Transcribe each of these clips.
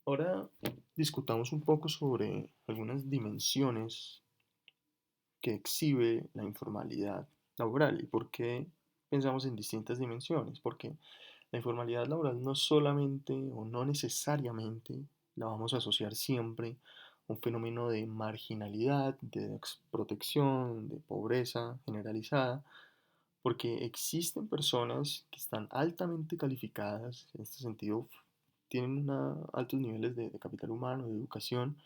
Ahora discutamos un poco sobre algunas dimensiones que exhibe la informalidad laboral y por qué pensamos en distintas dimensiones. Porque la informalidad laboral no solamente o no necesariamente la vamos a asociar siempre a un fenómeno de marginalidad, de desprotección, de pobreza generalizada, porque existen personas que están altamente calificadas, en este sentido tienen altos niveles de capital humano, de educación,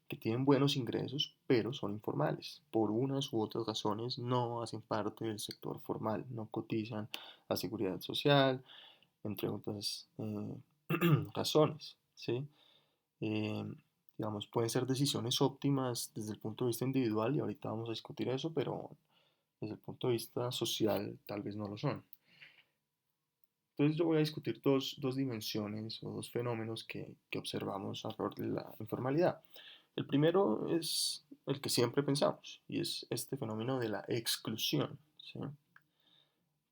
que tienen buenos ingresos, pero son informales. Por unas u otras razones no hacen parte del sector formal, no cotizan a seguridad social, entre otras razones, ¿sí? Eh, digamos, pueden ser decisiones óptimas desde el punto de vista individual y ahorita vamos a discutir eso, pero desde el punto de vista social tal vez no lo son. Entonces yo voy a discutir dos dimensiones o dos fenómenos que observamos alrededor de la informalidad. El primero es el que siempre pensamos y es este fenómeno de la exclusión, ¿sí?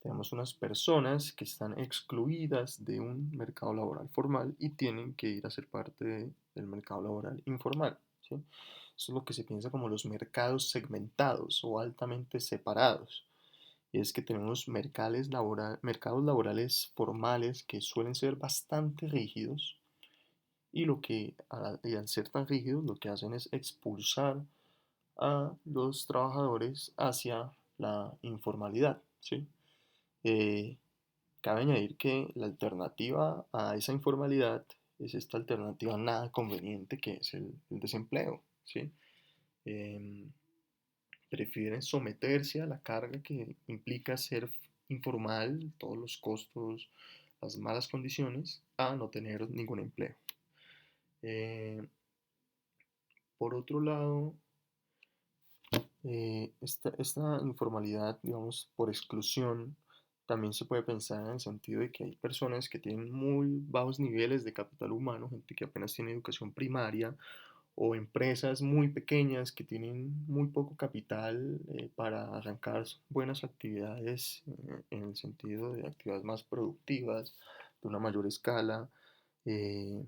Tenemos unas personas que están excluidas de un mercado laboral formal y tienen que ir a ser parte del mercado laboral informal, ¿sí? Eso es lo que se piensa como los mercados segmentados o altamente separados. Y es que tenemos mercados laborales formales que suelen ser bastante rígidos y y al ser tan rígidos lo que hacen es expulsar a los trabajadores hacia la informalidad, ¿sí? Eh, Cabe añadir que la alternativa a esa informalidad es esta alternativa nada conveniente que es el desempleo, ¿sí? Em, Prefieren someterse a la carga que implica ser informal, todos los costos, las malas condiciones, a no tener ningún empleo. Eh, por otro lado, esta informalidad, digamos, por exclusión, también se puede pensar en el sentido de que hay personas que tienen muy bajos niveles de capital humano, gente que apenas tiene educación primaria, o empresas muy pequeñas que tienen muy poco capital para arrancar buenas actividades en el sentido de actividades más productivas, de una mayor escala, eh,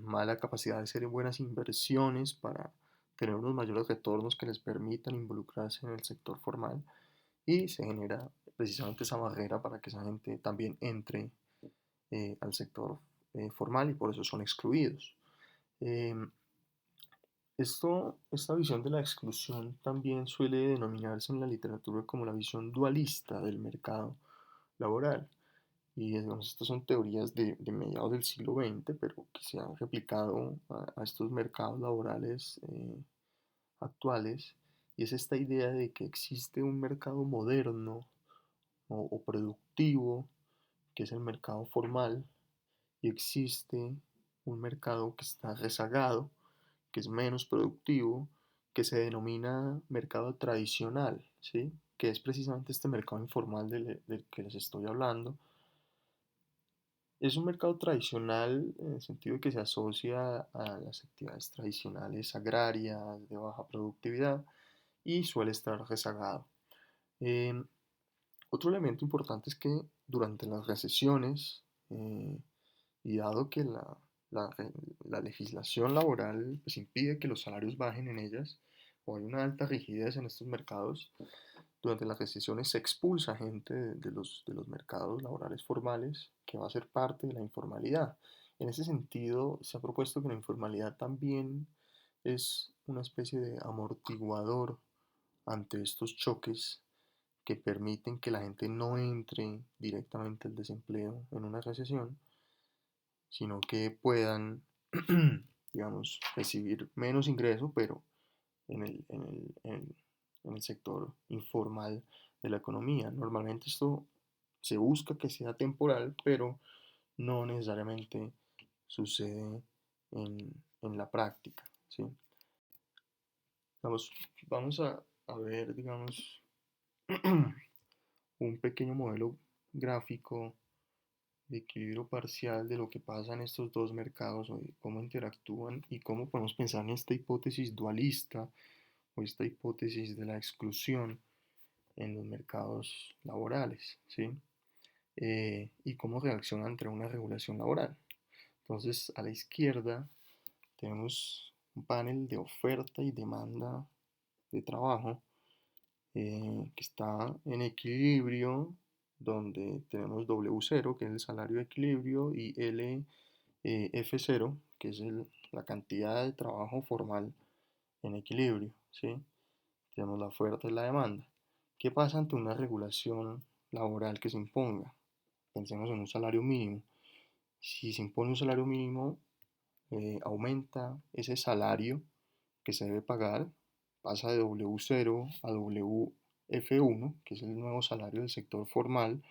mala capacidad de hacer buenas inversiones para tener unos mayores retornos que les permitan involucrarse en el sector formal y se genera precisamente esa barrera para que esa gente también entre al sector formal y por eso son excluidos. Em, esta visión de la exclusión también suele denominarse en la literatura como la visión dualista del mercado laboral. Y digamos, estas son teorías de mediados del siglo XX, pero que se han replicado a estos mercados laborales actuales. Y es esta idea de que existe un mercado moderno o productivo, que es el mercado formal, y existe un mercado que está rezagado, que es menos productivo, que se denomina mercado tradicional, ¿sí? Que es precisamente este mercado informal del que les estoy hablando. Es un mercado tradicional en el sentido de que se asocia a las actividades tradicionales agrarias de baja productividad y suele estar rezagado. Eh, Otro elemento importante es que durante las recesiones, eh, y dado que la, la legislación laboral pues, impide que los salarios bajen en ellas, o hay una alta rigidez en estos mercados, durante las recesiones se expulsa gente de los mercados laborales formales que va a ser parte de la informalidad. En ese sentido, se ha propuesto que la informalidad también es una especie de amortiguador ante estos choques que permiten que la gente no entre directamente al desempleo en una recesión, sino que puedan, digamos, recibir menos ingreso, pero en el sector informal de la economía. Normalmente esto se busca que sea temporal, pero no necesariamente sucede en la práctica, ¿sí? Vamos a ver, digamos, un pequeño modelo gráfico de equilibrio parcial de lo que pasa en estos dos mercados o de cómo interactúan y cómo podemos pensar en esta hipótesis dualista o esta hipótesis de la exclusión en los mercados laborales, ¿sí? Y cómo reaccionan ante una regulación laboral. Entonces, a la izquierda tenemos un panel de oferta y demanda de trabajo que está en equilibrio, donde tenemos W0, que es el salario de equilibrio, y F0, que es la cantidad de trabajo formal en equilibrio, ¿sí? Tenemos la oferta y la demanda. ¿Qué pasa ante una regulación laboral que se imponga? Pensemos en un salario mínimo. Si se impone un salario mínimo, aumenta ese salario que se debe pagar, pasa de W0 a WF1, que es el nuevo salario del sector formal,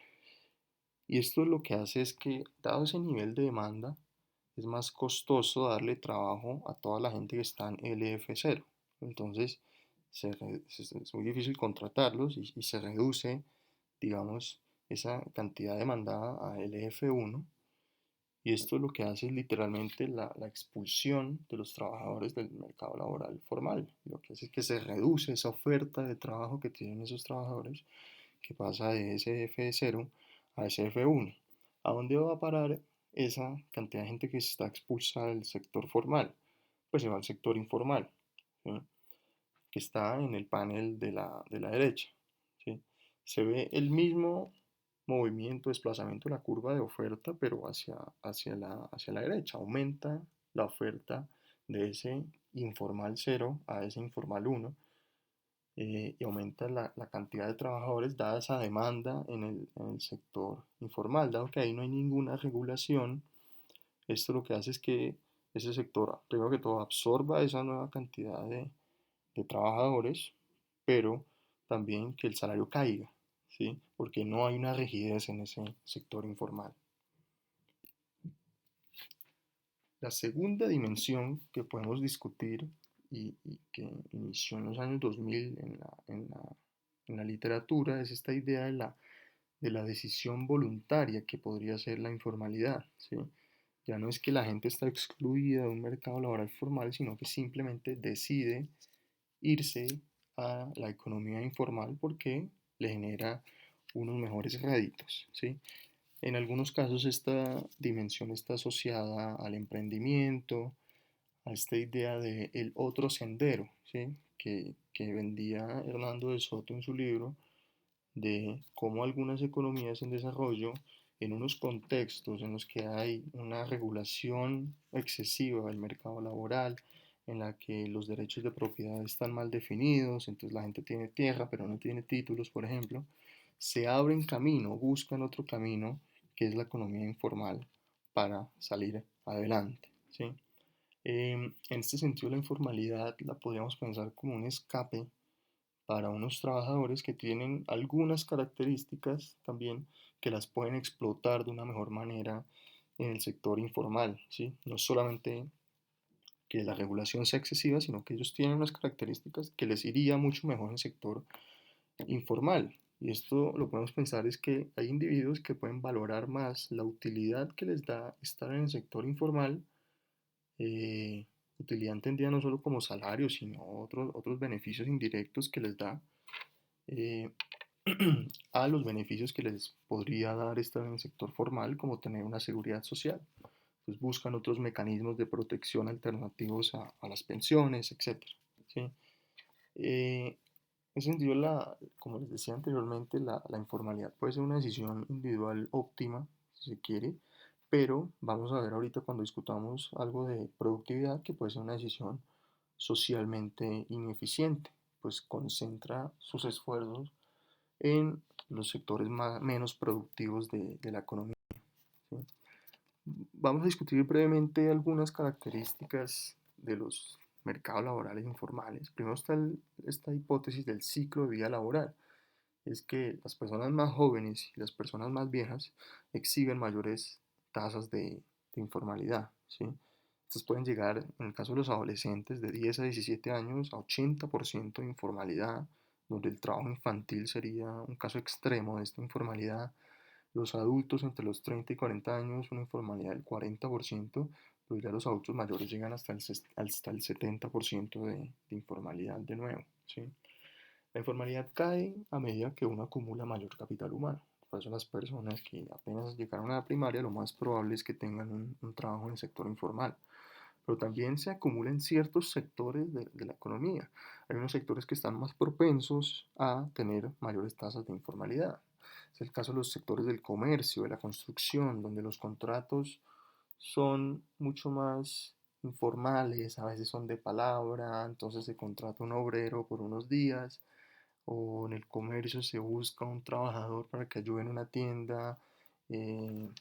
y esto lo que hace es que, dado ese nivel de demanda, es más costoso darle trabajo a toda la gente que está en LF0. Entonces, es muy difícil contratarlos y se reduce, digamos, esa cantidad demandada a LF1. Y esto lo que hace es literalmente la expulsión de los trabajadores del mercado laboral formal. Lo que hace es que se reduce esa oferta de trabajo que tienen esos trabajadores, que pasa de ese F0 a ese F1. ¿A dónde va a parar esa cantidad de gente que está expulsada del sector formal? Pues se va al sector informal, ¿sí? Que está en el panel de la derecha, ¿sí? Se ve el mismo movimiento, desplazamiento de la curva de oferta, pero hacia la derecha. Aumenta la oferta de ese informal 0 a ese informal 1, y aumenta la cantidad de trabajadores dada esa demanda en el sector informal. Dado que ahí no hay ninguna regulación, esto lo que hace es que ese sector, primero que todo, absorba esa nueva cantidad de trabajadores, pero también que el salario caiga, ¿sí? Porque no hay una rigidez en ese sector informal. La segunda dimensión que podemos discutir y que inició en los años 2000 en la literatura es esta idea de la decisión voluntaria que podría ser la informalidad, ¿sí? Ya no es que la gente está excluida de un mercado laboral formal, sino que simplemente decide irse a la economía informal porque le genera unos mejores réditos, ¿sí? En algunos casos esta dimensión está asociada al emprendimiento, a esta idea de el otro sendero, ¿sí? Que vendía Hernando de Soto en su libro, de cómo algunas economías en desarrollo, en unos contextos en los que hay una regulación excesiva del mercado laboral, en la que los derechos de propiedad están mal definidos, entonces la gente tiene tierra pero no tiene títulos, por ejemplo, se abren camino, buscan otro camino, que es la economía informal, para salir adelante, ¿sí? En este sentido, la informalidad la podríamos pensar como un escape para unos trabajadores que tienen algunas características también que las pueden explotar de una mejor manera en el sector informal, ¿sí? No solamente que la regulación sea excesiva, sino que ellos tienen unas características que les iría mucho mejor en el sector informal. Y esto lo podemos pensar es que hay individuos que pueden valorar más la utilidad que les da estar en el sector informal, eh, utilidad entendida no solo como salario, sino otros beneficios indirectos que les da, eh, a los beneficios que les podría dar estar en el sector formal, como tener una seguridad social. Entonces buscan otros mecanismos de protección alternativos a las pensiones, etcétera, ¿sí? En ese sentido, como les decía anteriormente, la informalidad puede ser una decisión individual óptima, si se quiere, pero vamos a ver ahorita cuando discutamos algo de productividad que puede ser una decisión socialmente ineficiente, pues concentra sus esfuerzos en los sectores menos productivos de la economía, ¿sí? Vamos a discutir brevemente algunas características de los mercados laborales informales. Primero está esta hipótesis del ciclo de vida laboral. Es que las personas más jóvenes y las personas más viejas exhiben mayores tasas de informalidad, ¿sí? Estas pueden llegar, en el caso de los adolescentes, de 10 a 17 años a 80% de informalidad, donde el trabajo infantil sería un caso extremo de esta informalidad. Los adultos entre los 30 y 40 años, una informalidad del 40%, pero ya los adultos mayores llegan hasta el 70% de informalidad de nuevo, ¿sí? La informalidad cae a medida que uno acumula mayor capital humano. Por eso las personas que apenas llegaron a la primaria, lo más probable es que tengan un trabajo en el sector informal. Pero también se acumula en ciertos sectores de la economía. Hay unos sectores que están más propensos a tener mayores tasas de informalidad. Es el caso de los sectores del comercio, de la construcción, donde los contratos son mucho más informales, a veces son de palabra, entonces se contrata un obrero por unos días, o en el comercio se busca un trabajador para que ayude en una tienda eh,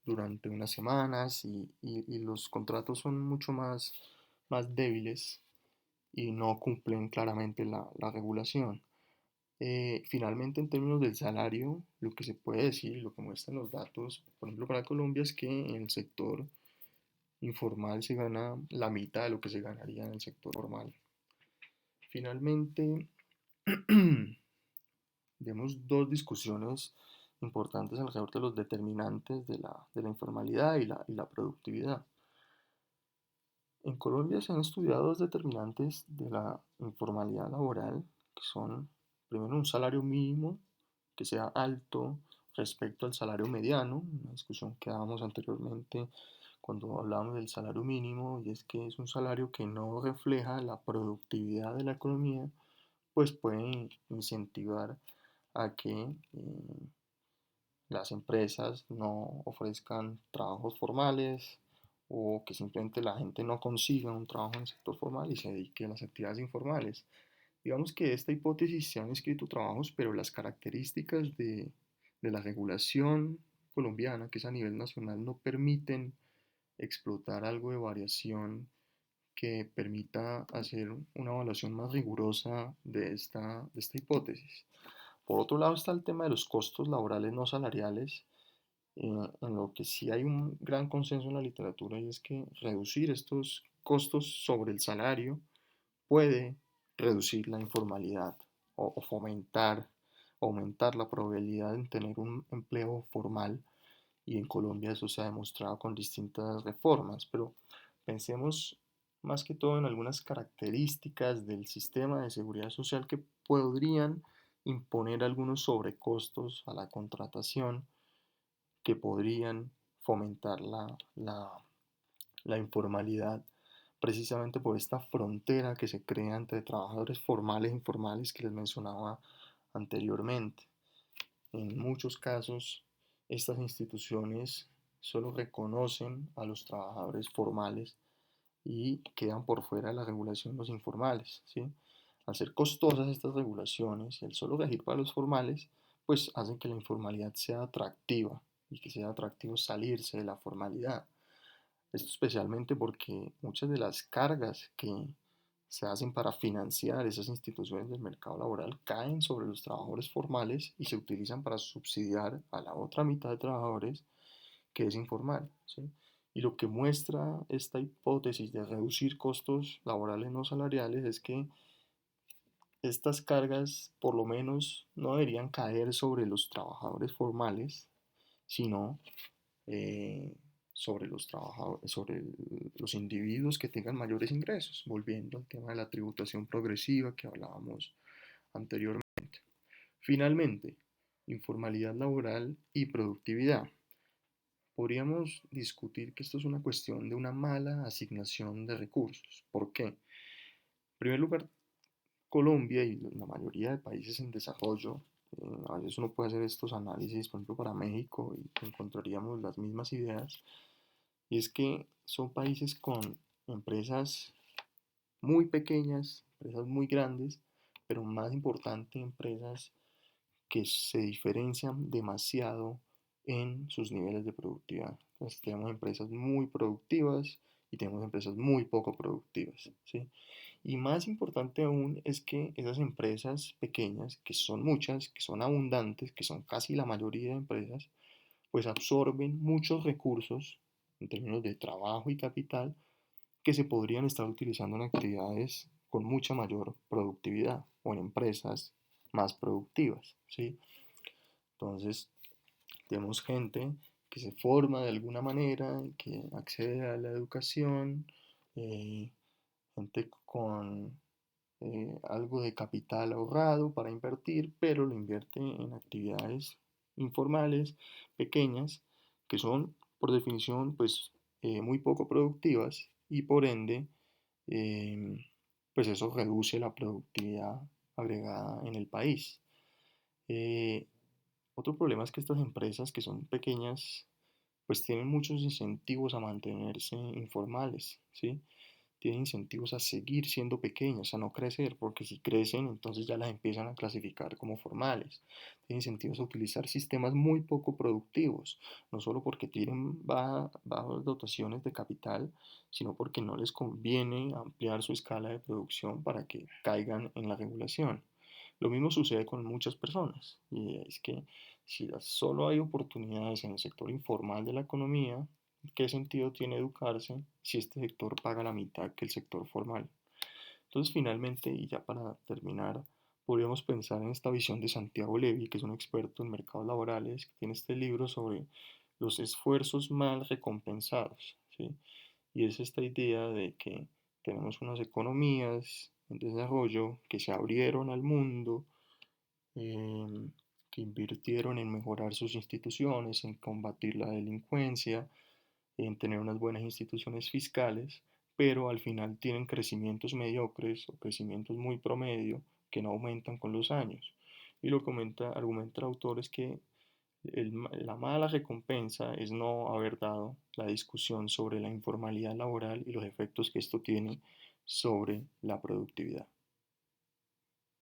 durante unas semanas y los contratos son mucho más débiles y no cumplen claramente la regulación. Finalmente, en términos del salario, lo que se puede decir y lo que muestran los datos, por ejemplo, para Colombia, es que en el sector informal se gana la mitad de lo que se ganaría en el sector formal. Finalmente, vemos dos discusiones importantes alrededor de los determinantes de la informalidad y la productividad. En Colombia se han estudiado dos determinantes de la informalidad laboral, que son, primero, un salario mínimo que sea alto respecto al salario mediano, una discusión que dábamos anteriormente cuando hablábamos del salario mínimo, y es que es un salario que no refleja la productividad de la economía, pues puede incentivar a que las empresas no ofrezcan trabajos formales o que simplemente la gente no consiga un trabajo en el sector formal y se dedique a las actividades informales. Digamos que de esta hipótesis se han escrito trabajos, pero las características de la regulación colombiana, que es a nivel nacional, no permiten explotar algo de variación que permita hacer una evaluación más rigurosa de esta hipótesis. Por otro lado está el tema de los costos laborales no salariales, en lo que sí hay un gran consenso en la literatura y es que reducir estos costos sobre el salario puede reducir la informalidad o fomentar, aumentar la probabilidad de tener un empleo formal y en Colombia eso se ha demostrado con distintas reformas, pero pensemos más que todo en algunas características del sistema de seguridad social que podrían imponer algunos sobrecostos a la contratación que podrían fomentar la informalidad precisamente por esta frontera que se crea entre trabajadores formales e informales que les mencionaba anteriormente. En muchos casos, estas instituciones solo reconocen a los trabajadores formales y quedan por fuera de la regulación los informales, ¿sí? Al ser costosas estas regulaciones y el solo regir para los formales, pues hacen que la informalidad sea atractiva y que sea atractivo salirse de la formalidad. Esto especialmente porque muchas de las cargas que se hacen para financiar esas instituciones del mercado laboral caen sobre los trabajadores formales y se utilizan para subsidiar a la otra mitad de trabajadores que es informal, ¿sí? Y lo que muestra esta hipótesis de reducir costos laborales no salariales es que estas cargas por lo menos no deberían caer sobre los trabajadores formales, sino eh, sobre los trabajadores, sobre los individuos que tengan mayores ingresos, volviendo al tema de la tributación progresiva que hablábamos anteriormente. Finalmente, informalidad laboral y productividad. Podríamos discutir que esto es una cuestión de una mala asignación de recursos. ¿Por qué? En primer lugar, Colombia y la mayoría de países en desarrollo, a veces uno puede hacer estos análisis, por ejemplo, para México y encontraríamos las mismas ideas, y es que son países con empresas muy pequeñas, empresas muy grandes, pero más importante, empresas que se diferencian demasiado en sus niveles de productividad. Entonces tenemos empresas muy productivas y tenemos empresas muy poco productivas, ¿sí? Y más importante aún es que esas empresas pequeñas, que son muchas, que son abundantes, que son casi la mayoría de empresas, pues absorben muchos recursos en términos de trabajo y capital que se podrían estar utilizando en actividades con mucha mayor productividad o en empresas más productivas, ¿sí? Entonces, tenemos gente que se forma de alguna manera, que accede a la educación, gente con algo de capital ahorrado para invertir, pero lo invierte en actividades informales, pequeñas, que son por definición pues muy poco productivas y por ende eh, pues eso reduce la productividad agregada en el país. Eh, Otro problema es que estas empresas que son pequeñas pues tienen muchos incentivos a mantenerse informales, ¿sí? Tienen incentivos a seguir siendo pequeñas, a no crecer, porque si crecen, entonces ya las empiezan a clasificar como formales. Tienen incentivos a utilizar sistemas muy poco productivos, no solo porque tienen bajas dotaciones de capital, sino porque no les conviene ampliar su escala de producción para que caigan en la regulación. Lo mismo sucede con muchas personas, y es que si solo hay oportunidades en el sector informal de la economía, ¿qué sentido tiene educarse si este sector paga la mitad que el sector formal? Entonces, finalmente, y ya para terminar, podríamos pensar en esta visión de Santiago Levy, que es un experto en mercados laborales, que tiene este libro sobre los esfuerzos mal recompensados, ¿sí? Y es esta idea de que tenemos unas economías en desarrollo que se abrieron al mundo, em, que invirtieron en mejorar sus instituciones, en combatir la delincuencia, en tener unas buenas instituciones fiscales, pero al final tienen crecimientos mediocres o crecimientos muy promedio que no aumentan con los años. Y lo que argumenta el autor es que la mala recompensa es no haber dado la discusión sobre la informalidad laboral y los efectos que esto tiene sobre la productividad.